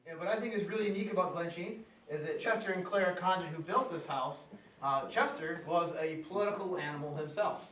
And what I think is really unique about Glensheen is that Chester and Clara Congdon, who built this house, Chester was a political animal himself.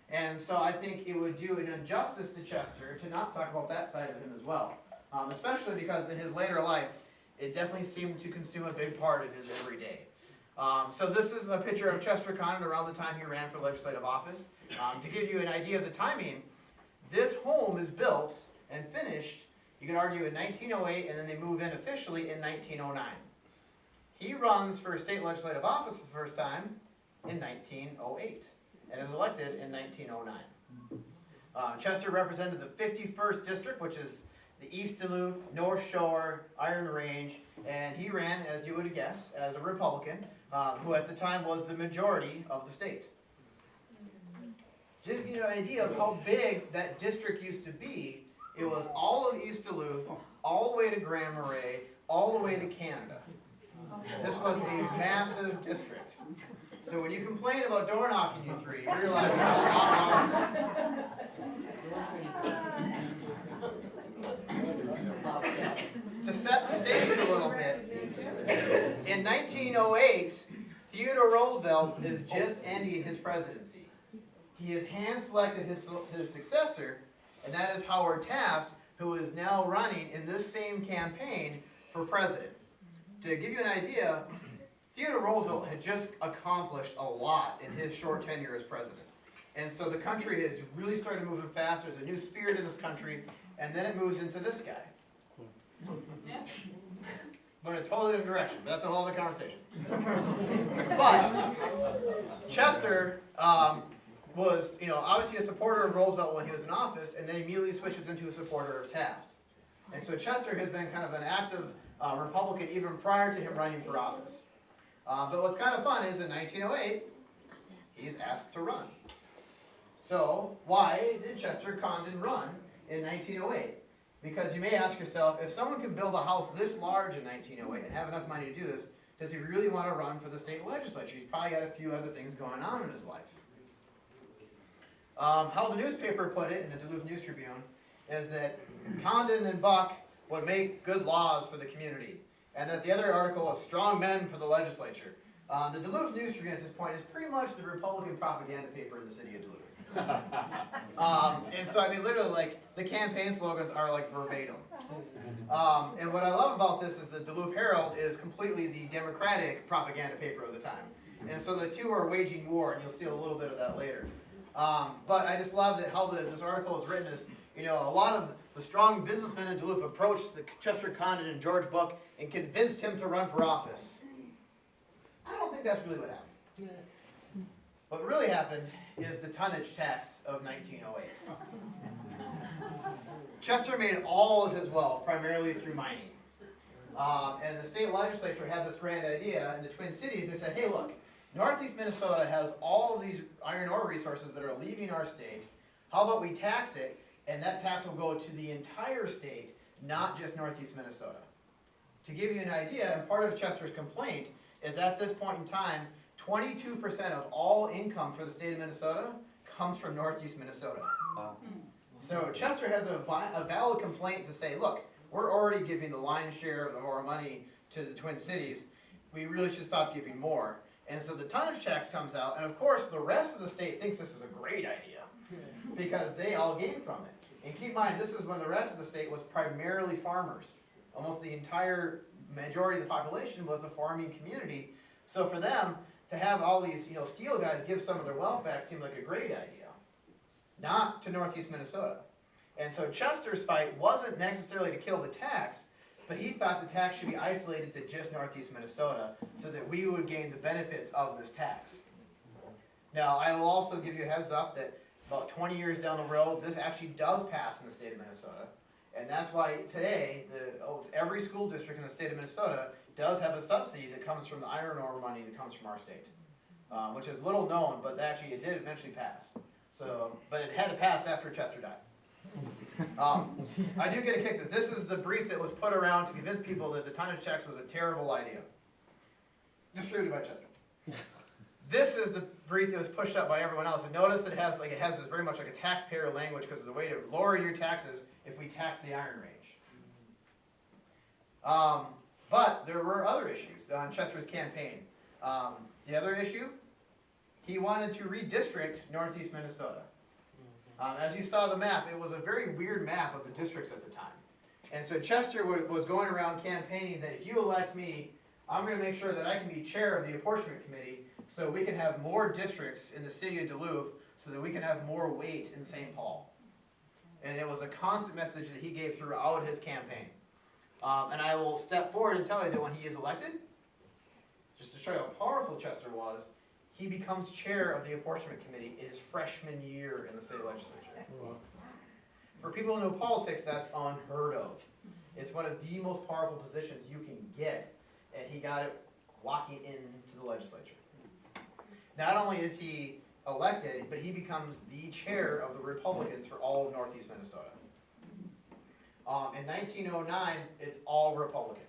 And so I think it would do an injustice to Chester to not talk about that side of him as well. Especially because in his later life, it definitely seemed to consume a big part of his everyday. So this is a picture of Chester Congdon around the time he ran for legislative office. To give you an idea of the timing, this home is built and finished, you could argue, in 1908, and then they move in officially in 1909. He runs for state legislative office for the first time in 1908 and is elected in 1909. Chester represented the 51st district, which is the East Duluth, North Shore, Iron Range, and he ran, as you would guess, as a Republican, who at the time was the majority of the state. Just to give you an idea of how big that district used to be, it was all of East Duluth, all the way to Grand Marais, all the way to Canada. This was a massive district. So when you complain about door knocking, you three, you realize it's a lot longer. To set the stage a little bit, in 1908, Theodore Roosevelt is just ending his presidency. He has hand-selected his successor, and that is Howard Taft, who is now running in this same campaign for president. To give you an idea, Theodore Roosevelt had just accomplished a lot in his short tenure as president. And so the country has really started moving fast. There's a new spirit in this country, and then it moves into this guy. But in a totally different direction, but that's a whole other conversation. But Chester was, obviously a supporter of Roosevelt when he was in office, and then immediately switches into a supporter of Taft. And so Chester has been kind of an active Republican even prior to him running for office. But what's kind of fun is in 1908, he's asked to run. So why did Chester Congdon run in 1908? Because you may ask yourself, if someone can build a house this large in 1908 and have enough money to do this, does he really want to run for the state legislature? He's probably got a few other things going on in his life. How the newspaper put it in the Duluth News Tribune is that Congdon and Buck would make good laws for the community, and that the other article was strong men for the legislature. The Duluth News Tribune at this point is pretty much the Republican propaganda paper in the city of Duluth. And so, I mean, literally, like, the campaign slogans are, like, verbatim. And what I love about this is the Duluth Herald is completely the Democratic propaganda paper of the time. And so the two are waging war, and you'll see a little bit of that later. But I just love that how this article is written is, a lot of the strong businessmen in Duluth approached the Chester Congdon and George Buck and convinced him to run for office. I don't think that's really what happened. What really happened is the Tonnage Tax of 1908. Chester made all of his wealth primarily through mining. And the state legislature had this grand idea in the Twin Cities. They said, hey, look, Northeast Minnesota has all of these iron ore resources that are leaving our state. How about we tax it, and that tax will go to the entire state, not just Northeast Minnesota. To give you an idea, and part of Chester's complaint is at this point in time, 22% of all income for the state of Minnesota comes from Northeast Minnesota. Wow. So Chester has a valid complaint to say, look, we're already giving the lion's share of our money to the Twin Cities. We really should stop giving more. And so the tonnage tax comes out, and of course the rest of the state thinks this is a great idea because they all gain from it. And keep in mind, this is when the rest of the state was primarily farmers. Almost the entire majority of the population was a farming community. So for them to have all these steel guys give some of their wealth back seemed like a great idea. Not to Northeast Minnesota. And so Chester's fight wasn't necessarily to kill the tax, but he thought the tax should be isolated to just Northeast Minnesota so that we would gain the benefits of this tax. Now, I will also give you a heads up that about 20 years down the road, this actually does pass in the state of Minnesota. And that's why today, every school district in the state of Minnesota does have a subsidy that comes from the iron ore money that comes from our state. Which is little known, but actually it did eventually pass. So, but it had to pass after Chester died. I do get a kick that this is the brief that was put around to convince people that the tonnage tax was a terrible idea. Distributed by Chester. This is the brief that was pushed up by everyone else. And notice that it has this very much like a taxpayer language because it's a way to lower your taxes if we tax the Iron Range. But there were other issues on Chester's campaign. The other issue, he wanted to redistrict northeast Minnesota. As you saw the map, it was a very weird map of the districts at the time. And so Chester was going around campaigning that if you elect me, I'm going to make sure that I can be chair of the apportionment committee so we can have more districts in the city of Duluth so that we can have more weight in St. Paul. And it was a constant message that he gave throughout his campaign. And I will step forward and tell you that when he is elected, just to show you how powerful Chester was, he becomes chair of the apportionment committee in his freshman year in the state legislature. For people who know politics, that's unheard of. It's one of the most powerful positions you can get, and he got it walking into the legislature. Not only is he elected, but he becomes the chair of the Republicans for all of northeast Minnesota. In 1909, it's all Republican.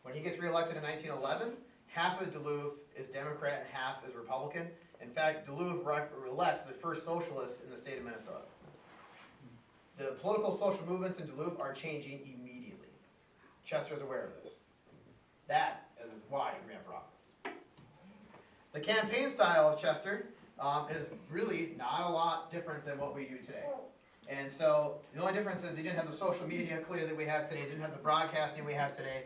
When he gets reelected in 1911, half of Duluth is Democrat and half is Republican. In fact, Duluth elects the first socialist in the state of Minnesota. The political social movements in Duluth are changing immediately. Chester's aware of this. That is why he ran for office. The campaign style of Chester is really not a lot different than what we do today. And so the only difference is he didn't have the social media clear that we have today, he didn't have the broadcasting we have today.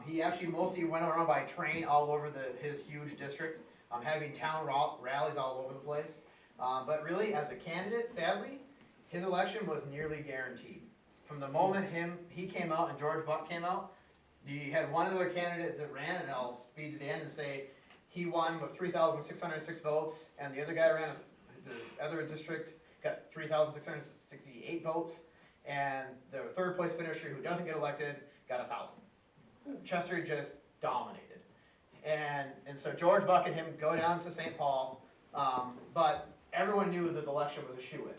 He actually mostly went around by train all over his huge district, having town rallies all over the place. But really, as a candidate, sadly, his election was nearly guaranteed. From the moment he came out and George Buck came out, you had one other candidate that ran, and I'll speed to the end and say he won with 3,606 votes, and the other guy ran the other district, got 3,668 votes, and the third place finisher who doesn't get elected got 1,000. Chester just dominated. And so George Buck and him go down to St. Paul, but everyone knew that the election was a shoo-in.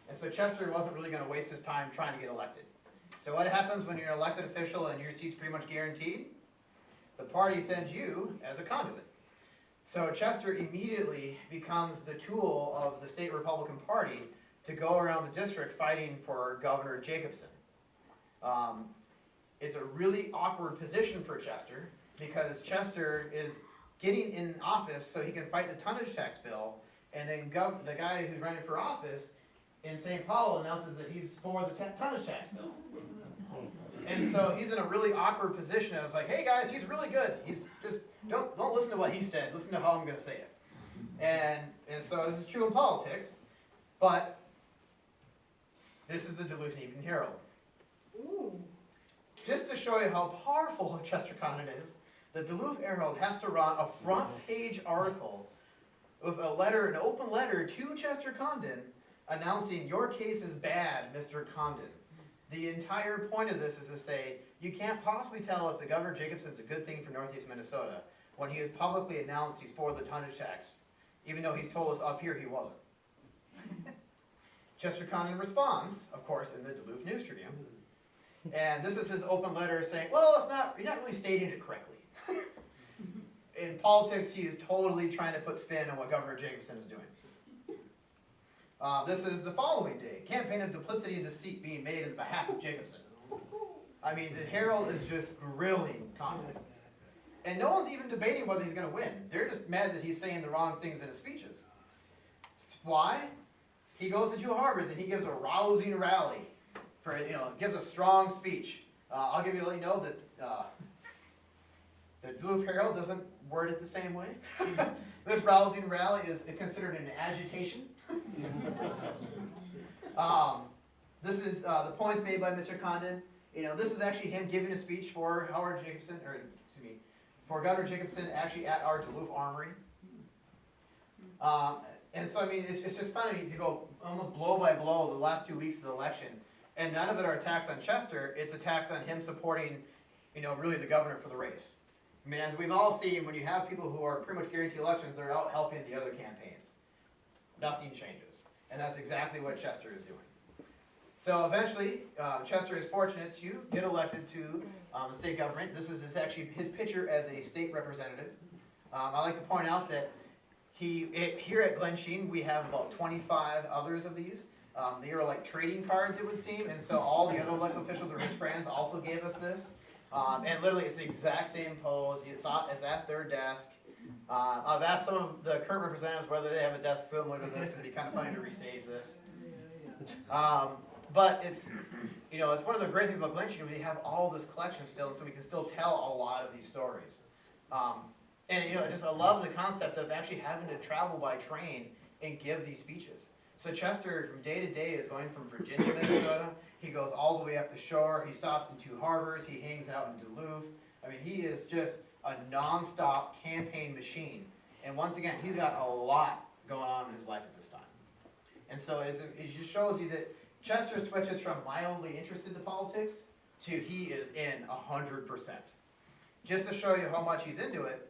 And so Chester wasn't really going to waste his time trying to get elected. So what happens when you're an elected official and your seat's pretty much guaranteed? The party sends you as a conduit. So Chester immediately becomes the tool of the state Republican Party to go around the district fighting for Governor Jacobson. It's a really awkward position for Chester because Chester is getting in office so he can fight the tonnage tax bill, and then the guy who's running for office in St. Paul announces that he's for the tonnage tax bill. And so he's in a really awkward position of like, hey guys, he's really good. He's just, don't listen to what he said, listen to how I'm gonna say it. And so this is true in politics, but this is the Duluth Evening Herald. Ooh. Just to show you how powerful Chester Congdon is, the Duluth Herald has to run a front page article with a letter, an open letter to Chester Congdon announcing your case is bad, Mr. Congdon. The entire point of this is to say, you can't possibly tell us that Governor Jacobson's a good thing for northeast Minnesota when he has publicly announced he's for the tonnage tax, even though he's told us up here he wasn't. Chester Congdon responds, of course, in the Duluth News Tribune. And this is his open letter saying, well, you're not really stating it correctly. In politics, he is totally trying to put spin on what Governor Jacobson is doing. This is the following day. Campaign of duplicity and deceit being made in behalf of Jacobson. I mean, the Herald is just grilling Congdon. And no one's even debating whether he's going to win. They're just mad that he's saying the wrong things in his speeches. Why? He goes into Harvard and he gives a rousing rally. Gives a strong speech. I'll let you know that the Duluth Herald doesn't word it the same way. This rousing rally is considered an agitation. This is the points made by Mr. Congdon. This is actually him giving a speech for for Governor Jacobson, actually at our Duluth Armory. And so, I mean, it's just funny to go almost blow by blow the last 2 weeks of the election. And none of it are attacks on Chester, it's attacks on him supporting, really the governor for the race. I mean, as we've all seen, when you have people who are pretty much guaranteed elections, they're out helping the other campaigns. Nothing changes. And that's exactly what Chester is doing. So eventually, Chester is fortunate to get elected to the state government. This is actually his picture as a state representative. I like to point out that here at Glensheen, we have about 25 others of these. They are like trading cards, it would seem, and so all the other elected officials are his friends also gave us this. And literally it's the exact same pose, it's at their desk. I've asked some of the current representatives whether they have a desk similar to this, because it'd be kind of funny to restage this. But it's, it's one of the great things about Glensheen, we have all this collection still, so we can still tell a lot of these stories. And I love the concept of actually having to travel by train and give these speeches. So Chester, from day to day, is going from Virginia, Minnesota. He goes all the way up the shore. He stops in 2 harbors. He hangs out in Duluth. I mean, he is just a nonstop campaign machine. And once again, he's got a lot going on in his life at this time. And so it just shows you that Chester switches from mildly interested in politics to he is in 100%. Just to show you how much he's into it,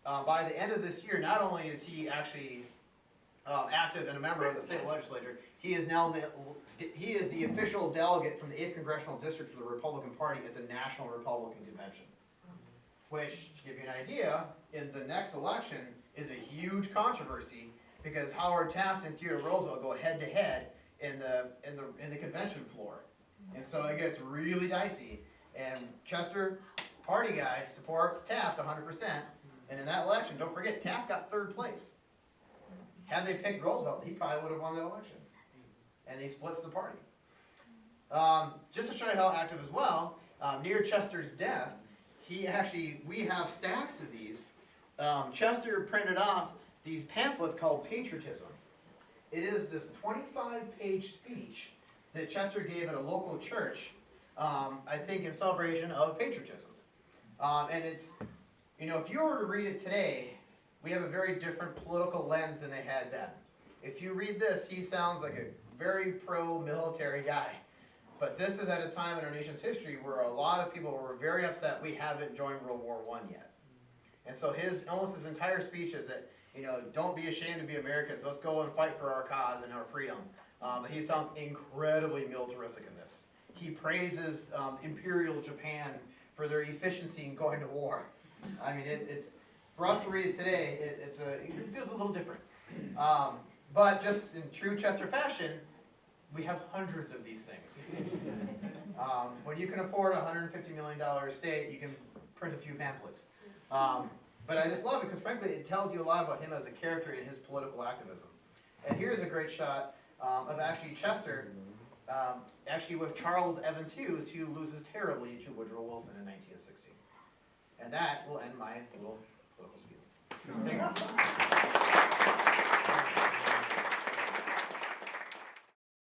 by the end of this year, not only is he actually active and a member of the state legislature, he is the official delegate from the 8th Congressional District for the Republican Party at the National Republican Convention. Which, to give you an idea, in the next election is a huge controversy because Howard Taft and Theodore Roosevelt go head to head in the convention floor. And so it gets really dicey. And Chester, party guy, supports Taft 100%. And in that election, don't forget, Taft got 3rd place. Had they picked Roosevelt, he probably would have won that election. And he splits the party. Just to show you how active as well, near Chester's death, we have stacks of these. Chester printed off these pamphlets called Patriotism. It is this 25-page speech that Chester gave at a local church, I think in celebration of patriotism. And it's, if you were to read it today, we have a very different political lens than they had then. If you read this, he sounds like a very pro-military guy. But this is at a time in our nation's history where a lot of people were very upset we haven't joined World War I yet. And so almost his entire speech is that, don't be ashamed to be Americans, let's go and fight for our cause and our freedom. But he sounds incredibly militaristic in this. He praises Imperial Japan for their efficiency in going to war. I mean, it's for us to read it today, it feels a little different. But just in true Chester fashion, we have hundreds of these things. When you can afford a $150 million estate, you can print a few pamphlets. But I just love it because frankly, it tells you a lot about him as a character in his political activism. And here's a great shot of actually Chester, actually with Charles Evans Hughes, who loses terribly to Woodrow Wilson in 1960. And that will end my little political speech. Thank you.